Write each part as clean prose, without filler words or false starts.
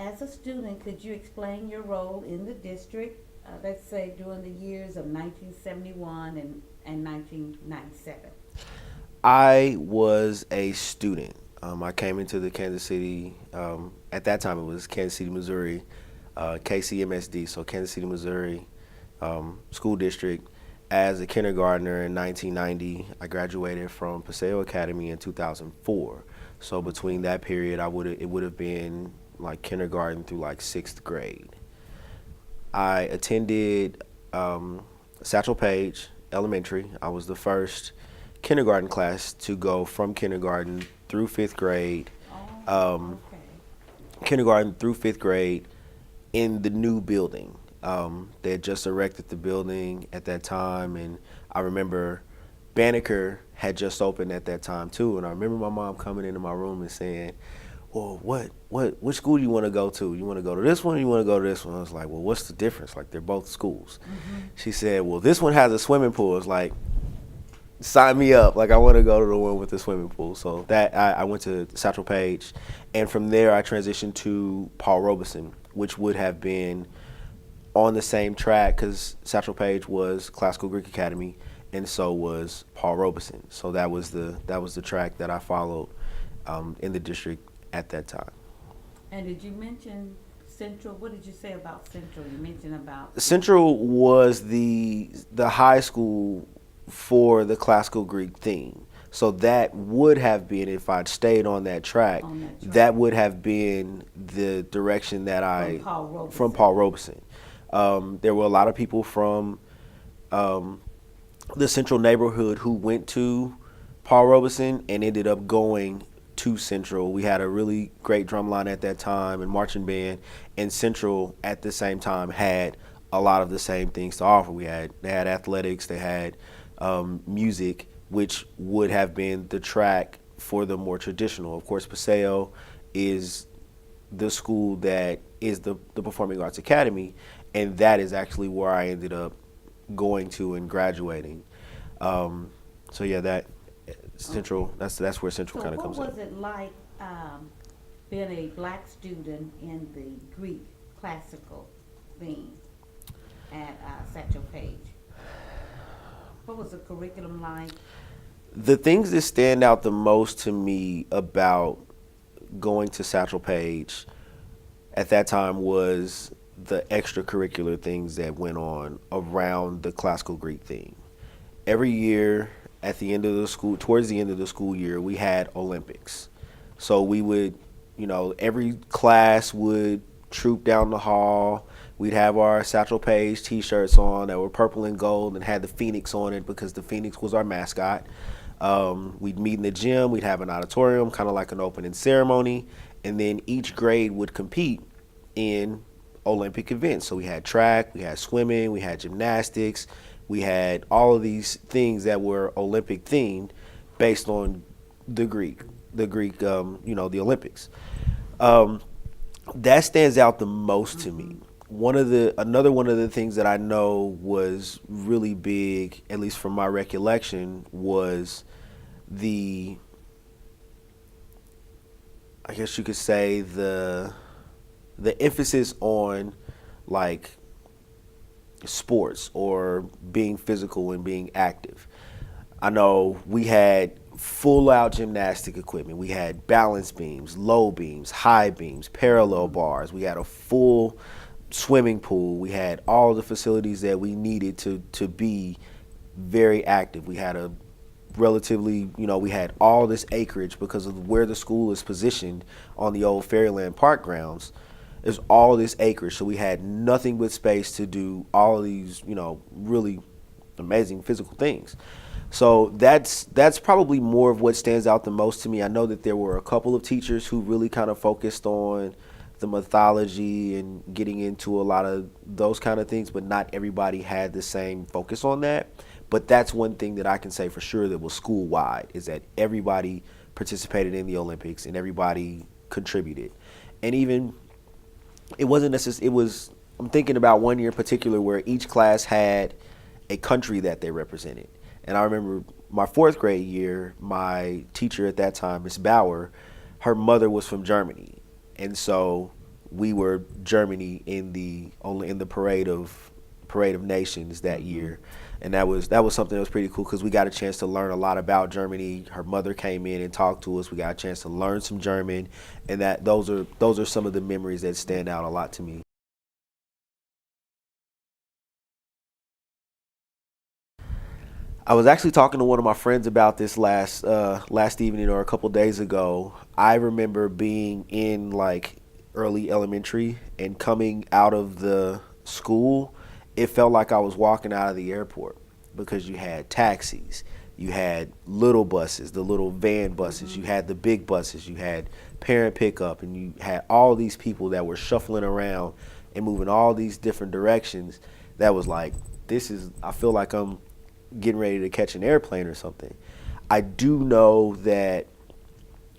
as a student, could you explain your role in the district, let's say during the years of 1971 and 1997? I was a student. I came into the Kansas City, at that time it was Kansas City, Missouri, KCMSD, so Kansas City, Missouri School District, as a kindergartner in 1990. I graduated from Paseo Academy in 2004. So between that period, it would have been like kindergarten through like sixth grade. I attended Satchel Paige Elementary. I was the first kindergarten class to go from kindergarten through fifth grade, Oh, okay. kindergarten through fifth grade in the new building. They had just erected the building at that time, and I remember Banneker had just opened at that time too. And I remember my mom coming into my room and saying, "Well, which school do you want to go to? You want to go to this one, or you want to go to this one?" I was like, "Well, what's the difference? Like, they're both schools." She said, "Well, this one has a swimming pool." It's like, sign me up. Like, I want to go to the one with the swimming pool. So that I went to Satchel Paige, and from there I transitioned to Paul Robeson, which would have been on the same track because Satchel Paige was Classical Greek Academy, and so was Paul Robeson. So that was the track that I followed in the district at that time. And did you mention Central? What did you say about Central? You mentioned about Central was the high school for the Classical Greek theme. So that would have been, if I'd stayed on that track, on that track that would have been the direction that from I Paul from Robeson. Paul Robeson. There were a lot of people from um, the Central neighborhood who went to Paul Robeson and ended up going to Central. We had a really great drum line at that time and marching band, and Central at the same time had a lot of the same things to offer. They had athletics, they had music, which would have been the track for the more traditional. Of course, Paseo is the school that is the Performing Arts Academy, and that is actually where I ended up going to and graduating. So yeah, that Okay. Central. That's where Central So kind of what comes in. was it like being a black student in the Greek classical theme at Satchel Paige? What was the curriculum like? The things that stand out the most to me about going to Satchel Paige at that time was the extracurricular things that went on around the classical Greek theme. Every year at the end of the school, towards the end of the school year, we had Olympics. So we would, every class would troop down the hall. We'd have our Satchel Paige T-shirts on that were purple and gold and had the Phoenix on it because the Phoenix was our mascot. We'd meet in the gym. We'd have an auditorium, kind of like an opening ceremony, and then each grade would compete in Olympic events. So we had track, we had swimming, we had gymnastics, we had all of these things that were Olympic themed based on the Greek, the Olympics. Um, that stands out the most to me. Mm-hmm. Another one of the things that I know was really big, at least from my recollection, was the, I guess you could say, the emphasis on like sports or being physical and being active. I know we had full out gymnastic equipment. We had balance beams, low beams, high beams, parallel Mm-hmm. bars. We had a full swimming pool. We had all the facilities that we needed to be very active. We had a relatively, we had all this acreage because of where the school is positioned on the old Fairyland Park grounds. There's all this acreage, so we had nothing but space to do all of these, really amazing physical things. So that's probably more of what stands out the most to me. I know that there were a couple of teachers who really kind of focused on the mythology and getting into a lot of those kind of things, but not everybody had the same focus on that. But that's one thing that I can say for sure that was school wide is that everybody participated in the Olympics and everybody contributed. And even it wasn't necessarily, it was, I'm thinking about one year in particular where each class had a country that they represented. And I remember my fourth grade year, my teacher at that time, Miss Bauer, her mother was from Germany. And so we were Germany in the parade of nations that year, and that was something that was pretty cool because we got a chance to learn a lot about Germany. Her mother came in and talked to us. We got a chance to learn some German, and those are some of the memories that stand out a lot to me. I was actually talking to one of my friends about this last evening or a couple days ago. I remember being in like early elementary and coming out of the school. It felt like I was walking out of the airport because you had taxis, you had little buses, the little van buses, you had the big buses, you had parent pickup, and you had all these people that were shuffling around and moving all these different directions. That was like, I feel like I'm getting ready to catch an airplane or something. I do know that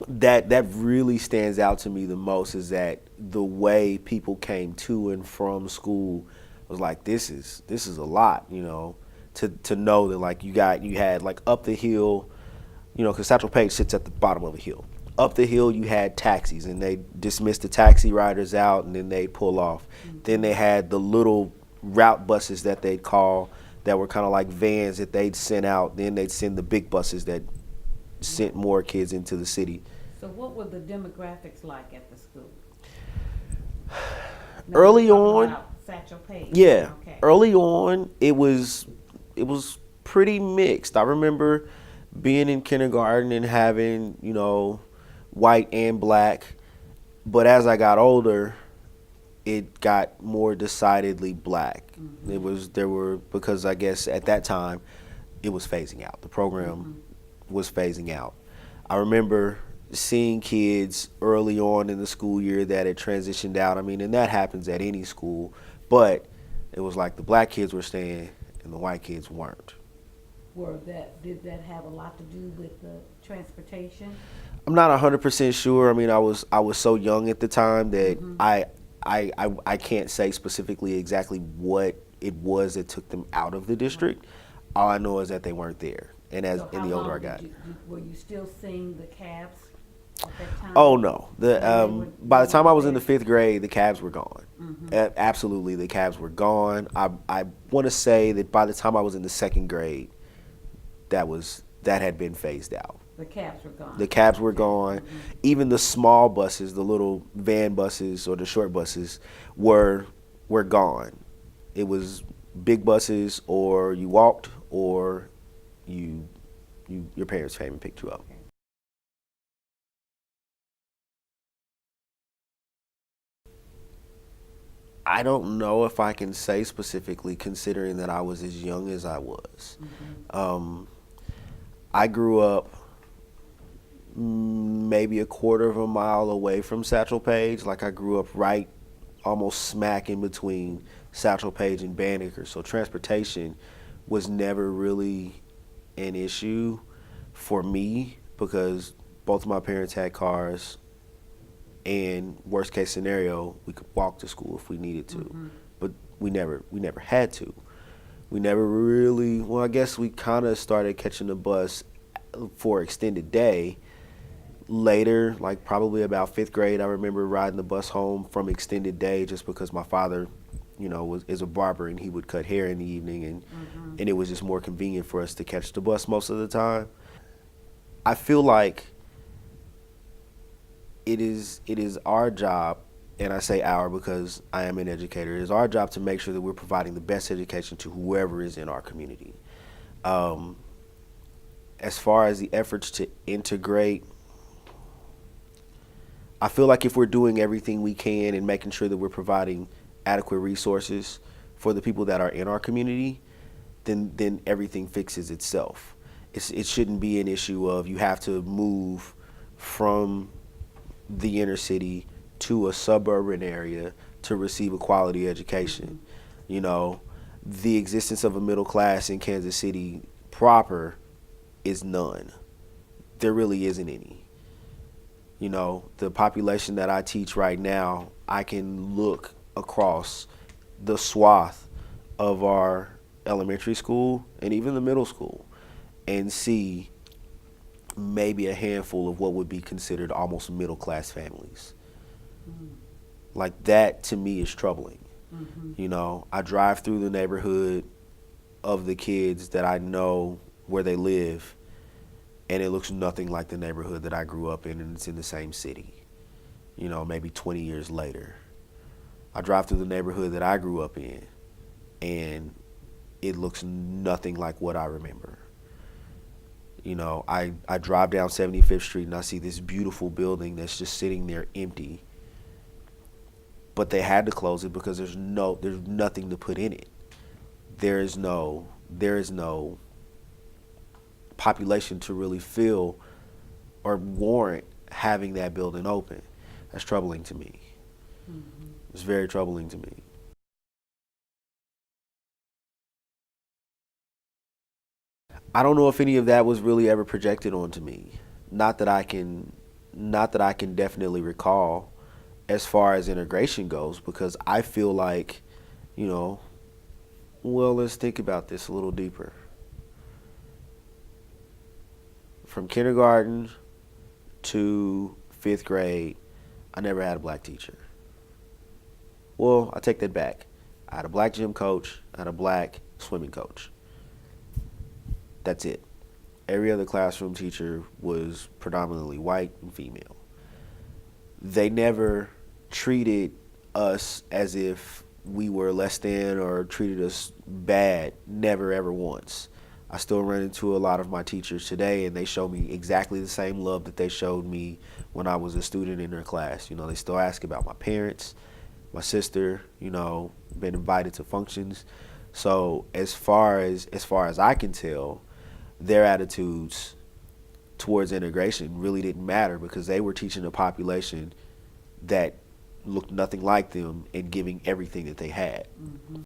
really stands out to me the most is that the way people came to and from school was like, this is a lot, to know that like you had like up the hill, because Satchel Paige sits at the bottom of a hill. Up the hill you had taxis, and they dismissed the taxi riders out, and then they pull off. Then they had the little route buses that they'd call that were kind of like vans that they'd send out. Then they'd send the big buses that sent more kids into the city. So what were the demographics like at the school? Early on, Satchel Paige. yeah. Okay. Early on, it was pretty mixed. I remember being in kindergarten and having white and black, but as I got older, it got more decidedly black. Because I guess at that time it was phasing out. The program was phasing out. I remember seeing kids early on in the school year that had transitioned out. I mean, and that happens at any school, but it was like the black kids were staying and the white kids weren't. Did that have a lot to do with the transportation? I'm not 100% sure. I mean, I was so young at the time that I can't say specifically exactly what it was that took them out of the district. All I know is that they weren't there. And So the older I got. Were you still seeing the cabs at that time? Oh no. By the time I was in the 5th grade, the cabs were gone. Absolutely, the cabs were gone. I want to say that by the time I was in the 2nd grade, that had been phased out. The cabs were gone. The cabs were gone. Even the small buses, the little van buses or the short buses, were gone. It was big buses, or you walked, or your parents came and picked you up. Okay. I don't know if I can say specifically, considering that I was as young as I was. I grew up maybe a quarter of a mile away from Satchel Paige. Like I grew up right almost smack in between Satchel Paige and Banneker. So transportation was never really an issue for me because both of my parents had cars, and worst case scenario, we could walk to school if we needed to. But we never had to. We never really, well, I guess we kind of started catching the bus for extended day later, like probably about 5th grade. I remember riding the bus home from extended day just because my father, is a barber, and he would cut hair in the evening, and it was just more convenient for us to catch the bus most of the time. I feel like it is our job, and I say our because I am an educator, it is our job to make sure that we're providing the best education to whoever is in our community. As far as the efforts to integrate, I feel like if we're doing everything we can and making sure that we're providing adequate resources for the people that are in our community, then everything fixes itself. It shouldn't be an issue of you have to move from the inner city to a suburban area to receive a quality education. The existence of a middle class in Kansas City proper is none. There really isn't any. The population that I teach right now, I can look across the swath of our elementary school and even the middle school and see maybe a handful of what would be considered almost middle class families. Like that to me is troubling. Mm-hmm. You know, I drive through the neighborhood of the kids that I know where they live, and it looks nothing like the neighborhood that I grew up in, and it's in the same city, you know, maybe 20 years later. I drive through the neighborhood that I grew up in, and it looks nothing like what I remember. You know, I drive down 75th Street and I see this beautiful building that's just sitting there empty, but they had to close it because there's nothing to put in it. There is no population to really fill or warrant having that building open. That's troubling to me. Mm-hmm. It's very troubling to me. I don't know if any of that was really ever projected onto me. Not that I can definitely recall as far as integration goes, because I feel like, you know, well, let's think about this a little deeper. From kindergarten to 5th grade, I never had a black teacher. Well, I take that back. I had a black gym coach, I had a black swimming coach. That's it. Every other classroom teacher was predominantly white and female. They never treated us as if we were less than or treated us bad, never ever once. I still run into a lot of my teachers today, and they show me exactly the same love that they showed me when I was a student in their class. You know, they still ask about my parents, my sister, you know, been invited to functions. So as far as I can tell, their attitudes towards integration really didn't matter because they were teaching a population that looked nothing like them and giving everything that they had. Mm-hmm.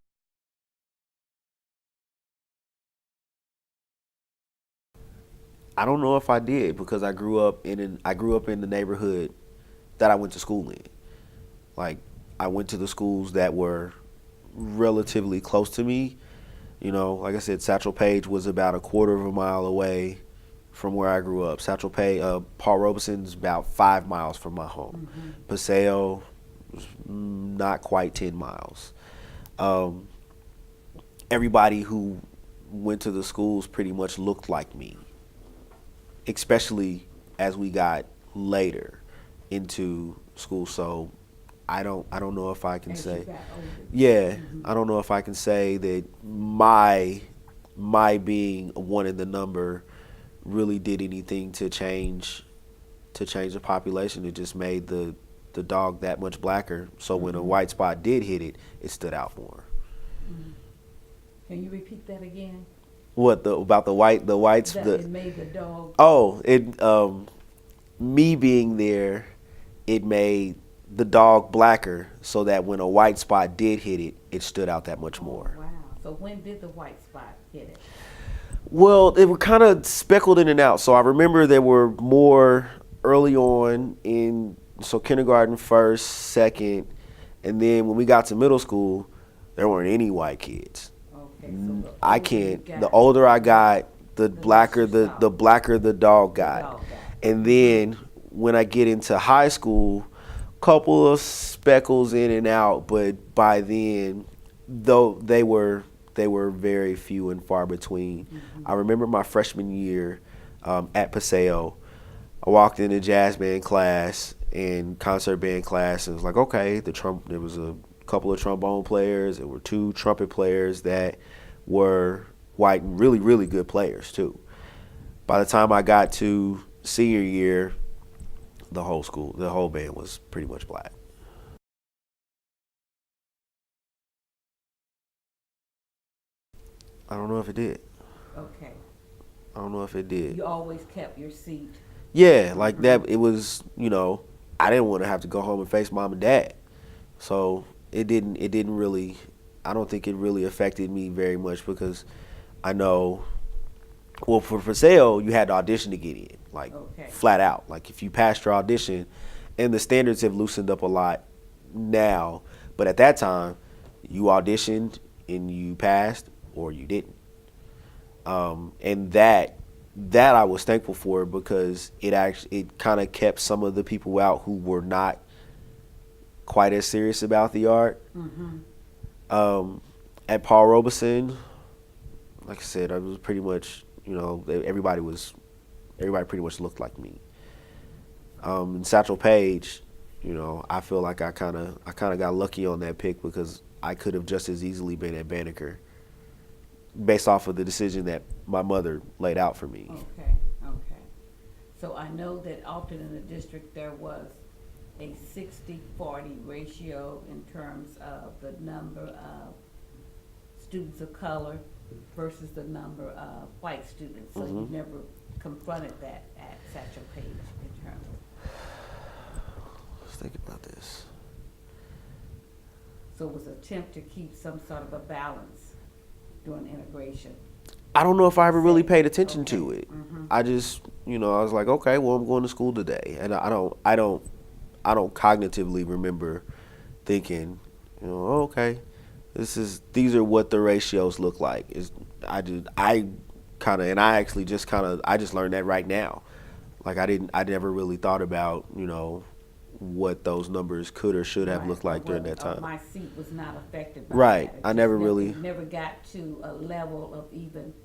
I don't know if I did because I grew up in the neighborhood that I went to school in. Like, I went to the schools that were relatively close to me. You know, like I said, Satchel Paige was about a quarter of a mile away from where I grew up. Paul Robeson's about 5 miles from my home. Mm-hmm. Paseo was not quite 10 miles. Everybody who went to the schools pretty much looked like me, especially as we got later into school. So I don't know if I can say, yeah, Mm-hmm. I don't know if I can say that my being one in the number really did anything to change the population. It just made the dog that much blacker. So when a white spot did hit it, it stood out more. Mm-hmm. Can you repeat that again? What about the whites? It made the dog. Oh, me being there, it made the dog blacker, so that when a white spot did hit it, it stood out that much more. Wow. So when did the white spot hit it? Well, they were kind of speckled in and out. So I remember there were more early on so kindergarten, first, second, and then when we got to middle school, there weren't any white kids. Okay. So The older I got, the blacker the dog got. And then when I get into high school, couple of speckles in and out, but by then, though, they were very few and far between. Mm-hmm. I remember my freshman year at Paseo. I walked into jazz band class and concert band class, and it was like, okay, there was a couple of trombone players. There were 2 trumpet players that were white and really, really good players too. By the time I got to senior year, the whole band was pretty much black. I don't know if it did. Okay. I don't know if it did. You always kept your seat. Yeah, like that. It was, you know, I didn't want to have to go home and face mom and dad. So it didn't really, I don't think it really affected me very much because I know, well, for sale, you had to audition to get in, like flat out. Like if you passed your audition, and the standards have loosened up a lot now, but at that time, you auditioned and you passed or you didn't. And that I was thankful for because it kind of kept some of the people out who were not quite as serious about the art. Mm-hmm. At Paul Robeson, like I said, I was pretty much, everybody pretty much looked like me. In Satchel Paige, I feel like I kind of got lucky on that pick because I could have just as easily been at Banneker based off of the decision that my mother laid out for me. Okay, okay. So I know that often in the district there was a 60-40 ratio in terms of the number of students of color versus the number of white students. So you never confronted that at Satchel Paige in terms of. Let's think about this. So it was an attempt to keep some sort of a balance during integration. I don't know if I ever really paid attention to Okay. it. I just, I was like, okay, well, I'm going to school today, and I don't cognitively remember thinking, oh, okay, these are what the ratios look like. I just learned that right now. Like I never really thought about, what those numbers could or should have looked like during that time. My seat was not affected by Right. that. I never really never got to a level of even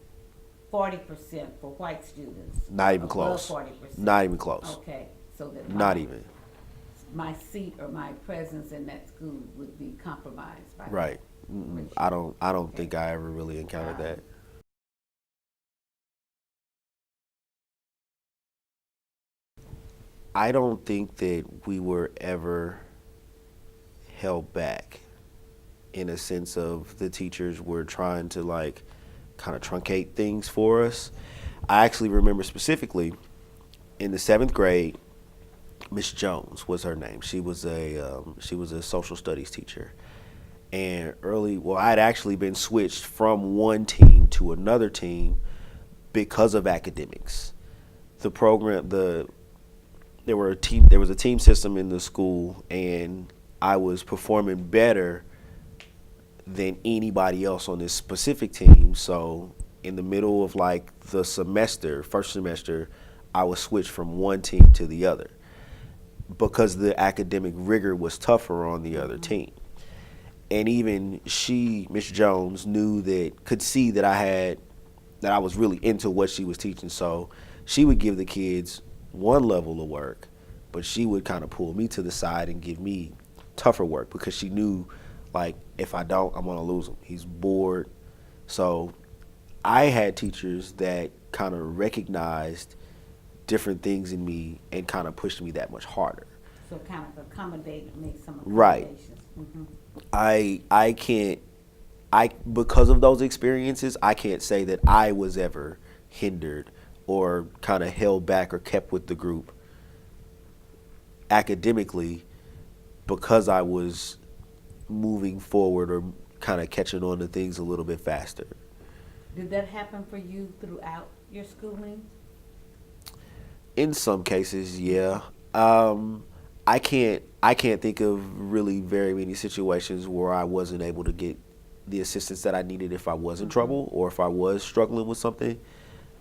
40% for white students. Not even Above close. 40%. Not even close. Okay, so that Not even. my seat or my presence in that school would be compromised by Right. that. I don't think I ever really encountered that. I don't think that we were ever held back in a sense of the teachers were trying to like kind of truncate things for us. I actually remember specifically in the 7th grade, Miss Jones was her name. She was a social studies teacher. And I'd actually been switched from one team to another team because of academics. The program, there was a team system in the school, and I was performing better than anybody else on this specific team. So in the middle of like the first semester, I was switched from one team to the other because the academic rigor was tougher on the other team. And even Miss Jones, could see that I was really into what she was teaching. So she would give the kids one level of work, but she would kind of pull me to the side and give me tougher work because she knew, like, if I don't, I'm gonna lose him. He's bored. So I had teachers that kind of recognized different things in me and kind of pushed me that much harder. So kind of make some accommodations. Right. Mm-hmm. Because of those experiences, I can't say that I was ever hindered or kind of held back or kept with the group academically because I was moving forward or kind of catching on to things a little bit faster. Did that happen for you throughout your schooling? In some cases, yeah. I can't think of really very many situations where I wasn't able to get the assistance that I needed if I was in trouble or if I was struggling with something.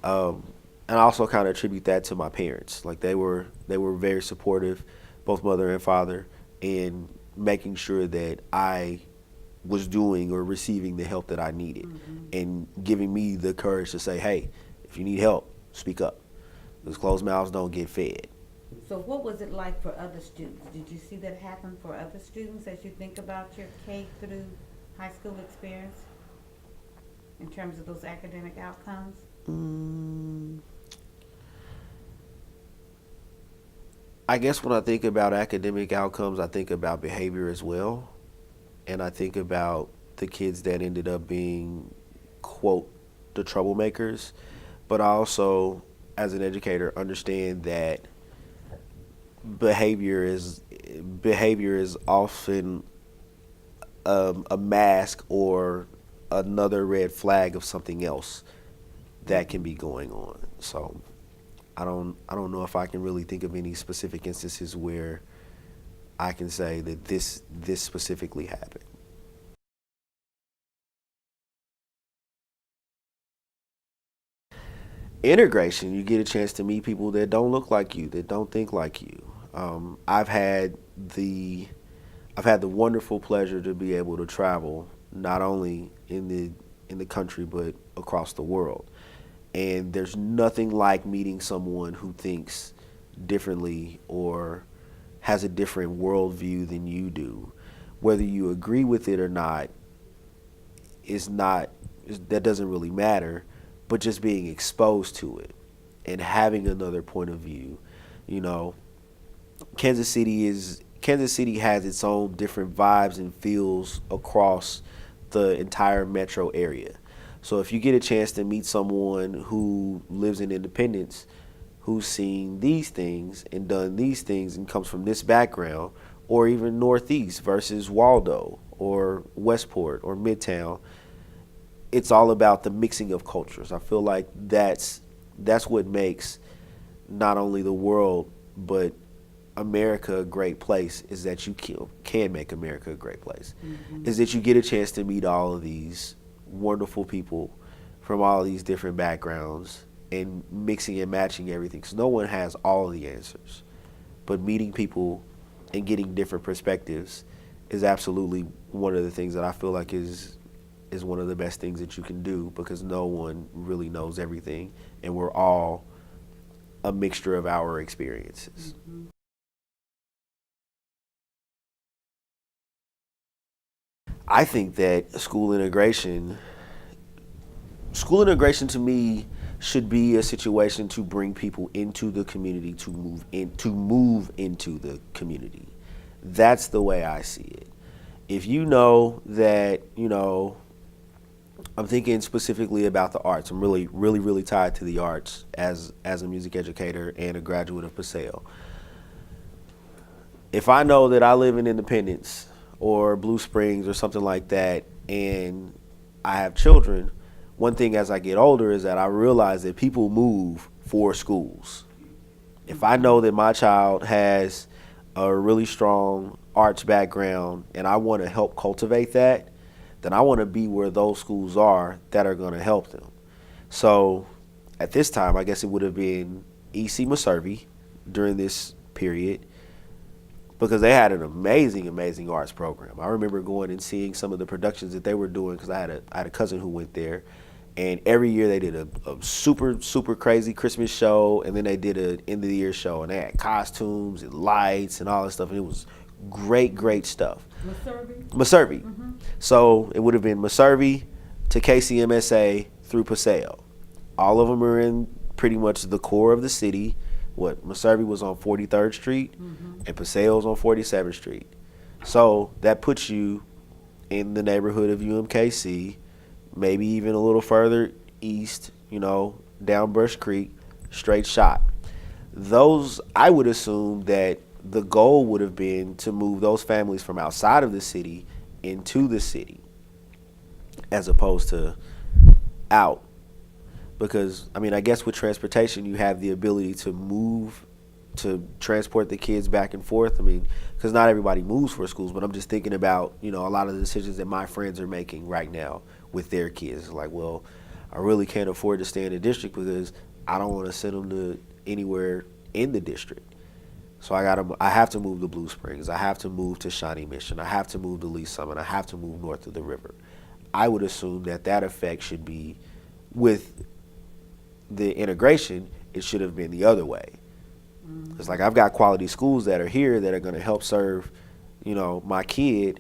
And I also kind of attribute that to my parents. Like they were very supportive, both mother and father, in making sure that I was doing or receiving the help that I needed and giving me the courage to say, hey, if you need help, speak up. Because closed mouths don't get fed. So what was it like for other students? Did you see that happen for other students as you think about your K through high school experience in terms of those academic outcomes? I guess when I think about academic outcomes, I think about behavior as well. And I think about the kids that ended up being, quote, the troublemakers. But I also, as an educator, understand that behavior is often a mask or another red flag of something else that can be going on. So I don't know if I can really think of any specific instances where I can say that this specifically happened. Integration, you get a chance to meet people that don't look like you, that don't think like you. I've had the I've had the wonderful pleasure to be able to travel not only in the country but across the world. And there's nothing like meeting someone who thinks differently or has a different worldview than you do. Whether you agree with it or not is not that doesn't really matter, but just being exposed to it and having another point of view. You know, Kansas City has its own different vibes and feels across the entire metro area. So if you get a chance to meet someone who lives in Independence, who's seen these things and done these things and comes from this background, or even Northeast versus Waldo or Westport or Midtown, it's all about the mixing of cultures. I feel like that's what makes not only the world but America a great place, is that you can make America a great place. Is that you get a chance to meet all of these wonderful people from all of these different backgrounds and mixing and matching everything, because no one has all of the answers. But meeting people and getting different perspectives is absolutely one of the things that I feel like is one of the best things that you can do, because no one really knows everything and we're all a mixture of our experiences. I think that school integration to me should be a situation to bring people into the community, to move into the community. That's the way I see it. If you know that, I'm thinking specifically about the arts. I'm really tied to the arts as a music educator and a graduate of Paseo. If I know that I live in Independence or Blue Springs or something like that, and I have children, one thing as I get older is that I realize that people move for schools. If I know that my child has a really strong arts background and I want to help cultivate that, then I want to be where those schools are that are going to help them. So at this time, I guess it would have been EC Meservey during this period, because they had an amazing arts program. I remember going and seeing some of the productions that they were doing, because I had a cousin who went there, and every year they did a super crazy Christmas show, and then they did an end of the year show, and they had costumes and lights and all that stuff, and it was great stuff. Meservey. So it would have been Meservey to KCMSA through Paseo. All of them are in pretty much the core of the city. Meservey was on 43rd Street, and Paseo's on 47th Street. So that puts you in the neighborhood of UMKC, maybe even a little further east, down Brush Creek, straight shot. Those, I would assume that the goal would have been to move those families from outside of the city into the city, as opposed to out. Because, I guess with transportation, you have the ability to move, to transport the kids back and forth. Because not everybody moves for schools, but I'm just thinking about, a lot of the decisions that my friends are making right now with their kids. Like, well, I really can't afford to stay in the district because I don't want to send them to anywhere in the district. So I have to move to Blue Springs. I have to move to Shawnee Mission. I have to move to Lee Summit. I have to move north of the river. I would assume that effect should be with the integration. It should have been the other way. It's like I've got quality schools that are here that are going to help serve, my kid.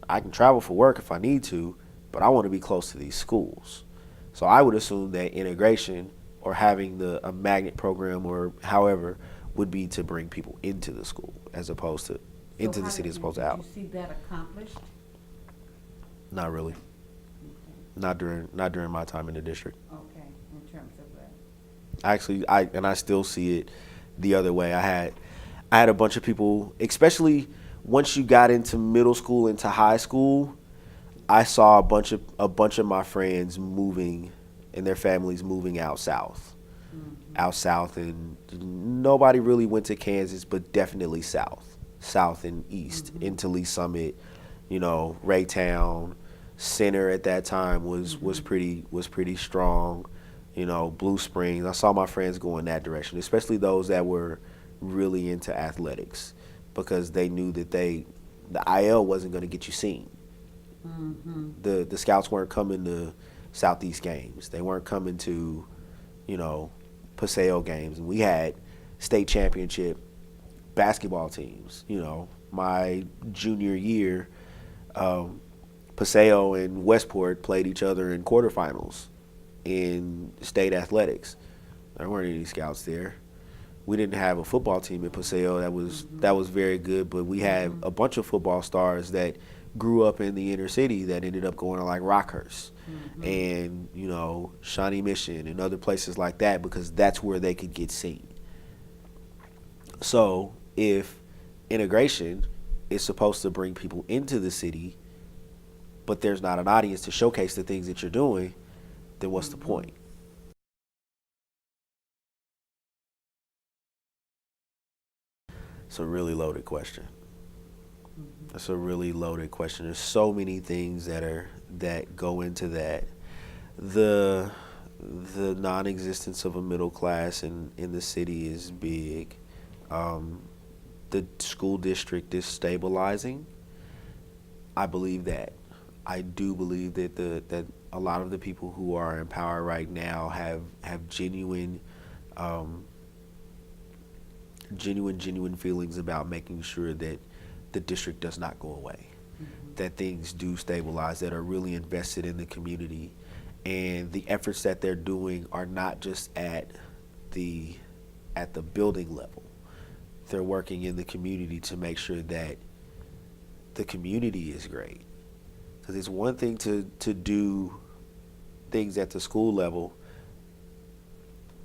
I can travel for work if I need to, but I want to be close to these schools. So I would assume that integration, or having a magnet program, or however, would be to bring people into the school as opposed to into the city as opposed to out. Did you see that accomplished? Not really. Okay. Not during my time in the district. Okay, in terms of that. Actually, I still see it the other way. I had a bunch of people, especially once you got into middle school, into high school, I saw a bunch of my friends moving, and their families moving out south. And nobody really went to Kansas, but definitely south and east, into Lee Summit, Raytown. Center at that time was pretty strong. Blue Springs. I saw my friends go in that direction, especially those that were really into athletics, because they knew that the IL wasn't going to get you seen. The scouts weren't coming to Southeast games. They weren't coming to, Paseo games. And we had state championship basketball teams. My junior year, Paseo and Westport played each other in quarterfinals in state athletics. There weren't any scouts there. We didn't have a football team in Paseo that was very good, but we had a bunch of football stars that grew up in the inner city that ended up going to like Rockhurst and Shawnee Mission and other places like that, because that's where they could get seen. So if integration is supposed to bring people into the city, but there's not an audience to showcase the things that you're doing, then what's the point? It's a really loaded question. That's a really loaded question. There's so many things that go into that. The non-existence of a middle class in the city is big. The school district is stabilizing. I believe that. I do believe that a lot of the people who are in power right now have genuine feelings about making sure that the district does not go away, that things do stabilize, that are really invested in the community, and the efforts that they're doing are not just at the building level. They're working in the community to make sure that the community is great. Because it's one thing to do things at the school level,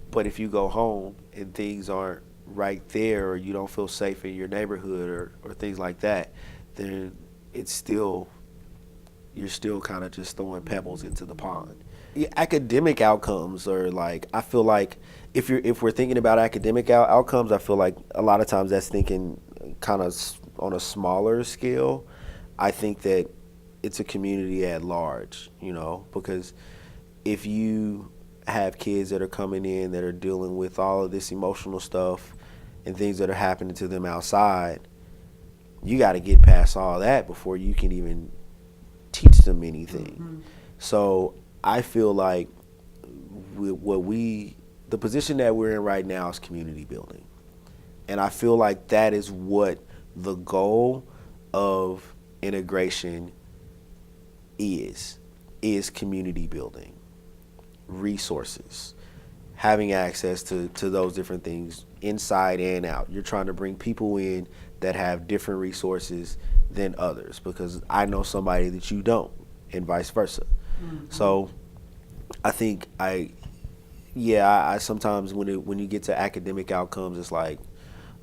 but if you go home and things aren't right there, or you don't feel safe in your neighborhood, or things like that, then you're still kind of just throwing pebbles into the pond. Yeah, academic outcomes are like, I feel like if we're thinking about academic outcomes, I feel like a lot of times that's thinking kind of on a smaller scale. I think that it's a community at large, because if you have kids that are coming in that are dealing with all of this emotional stuff and things that are happening to them outside, you got to get past all that before you can even teach them anything. So I feel like the position that we're in right now is community building. And I feel like that is what the goal of integration is community building, resources, having access to those different things inside and out. You're trying to bring people in that have different resources than others, because I know somebody that you don't, and vice versa. So I think I sometimes when you get to academic outcomes, it's like,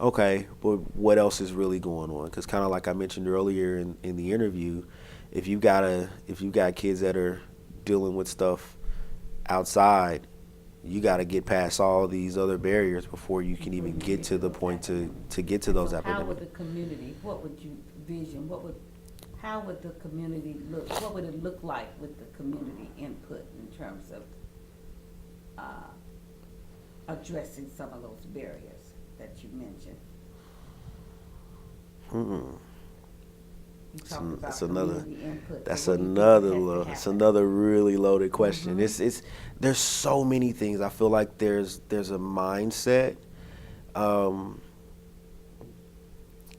okay, but what else is really going on? Because kind of like I mentioned earlier in the interview, if you got kids that are dealing with stuff outside, you got to get past all these other barriers before you can even get to the point to get to those academic. How would the community? What would you vision? How would the community look? What would it look like with the community input in terms of addressing some of those barriers that you mentioned? You talked about That's another. community input. That's So what do you think has to another. happen? That's another really loaded question. It's there's so many things. I feel like there's a mindset.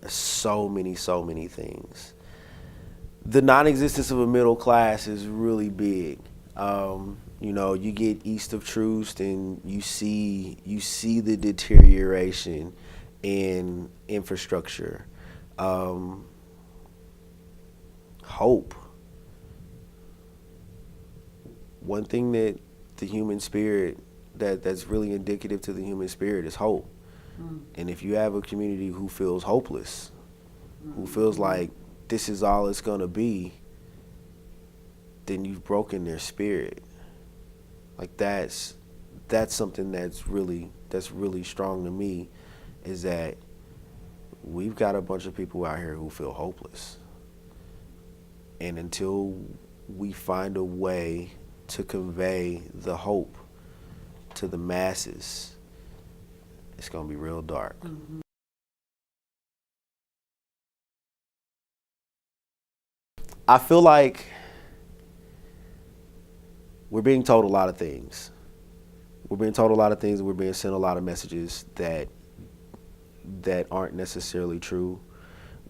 So many things. The non-existence of a middle class is really big. You get east of Troost and you see the deterioration in infrastructure. Hope. One thing that the human spirit that's really indicative to the human spirit is hope. And if you have a community who feels hopeless, who feels like this is all it's gonna be, then you've broken their spirit. Like that's something that's really strong to me, is that we've got a bunch of people out here who feel hopeless. And until we find a way to convey the hope to the masses, it's gonna be real dark. I feel like we're being told a lot of things. We're being told a lot of things, and we're being sent a lot of messages that aren't necessarily true.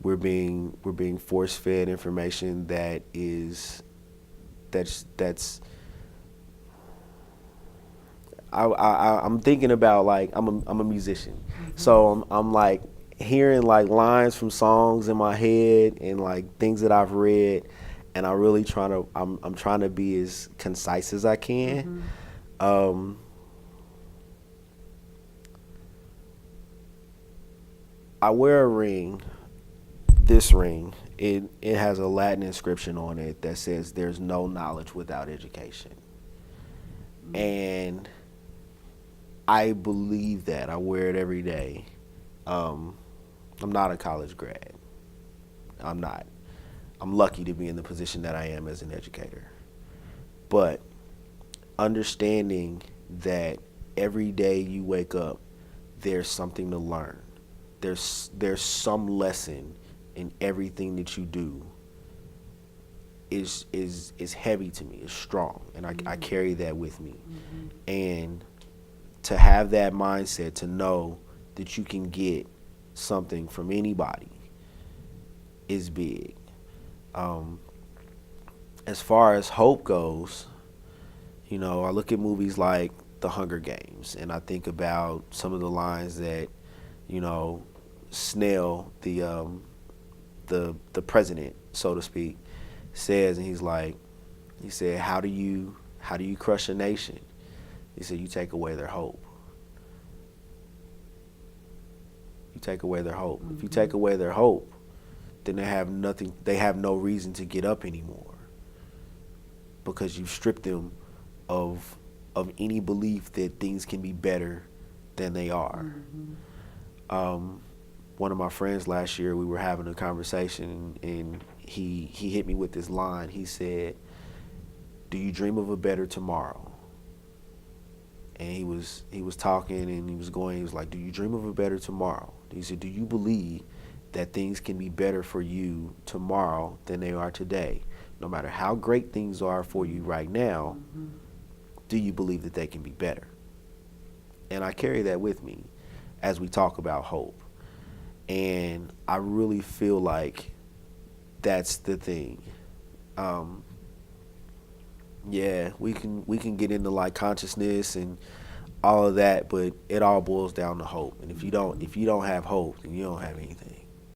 We're being force fed information that's I'm thinking about, like, I'm a musician, mm-hmm. So I'm like hearing like lines from songs in my head and like things that I've read, and I'm trying to be as concise as I can. Mm-hmm. I wear a ring. This ring, it has a Latin inscription on it that says there's no knowledge without education. Mm-hmm. And I believe that. I wear it every day. I'm not a college grad. I'm not. I'm lucky to be in the position that I am as an educator. But understanding that every day you wake up, there's something to learn. There's some lesson in everything that you do is heavy to me. It's strong, and I carry that with me. Mm-hmm. And to have that mindset, to know that you can get something from anybody, is big. As far as hope goes, you know, I look at movies like The Hunger Games, and I think about some of the lines that, you know, Snell, the president, so to speak, says, and he said, how do you crush a nation? He said, you take away their hope. You take away their hope. Mm-hmm. If you take away their hope, then they have no reason to get up anymore, because you've stripped them of any belief that things can be better than they are. Mm-hmm. One of my friends last year, we were having a conversation, and he hit me with this line. He said, do you dream of a better tomorrow? And he was talking, and he was like, do you dream of a better tomorrow? He said, do you believe that things can be better for you tomorrow than they are today? No matter how great things are for you right now, mm-hmm. do you believe that they can be better? And I carry that with me as we talk about hope. And I really feel like that's the thing. Yeah, we can get into like consciousness and all of that, but it all boils down to hope. And if you don't have hope, then you don't have anything.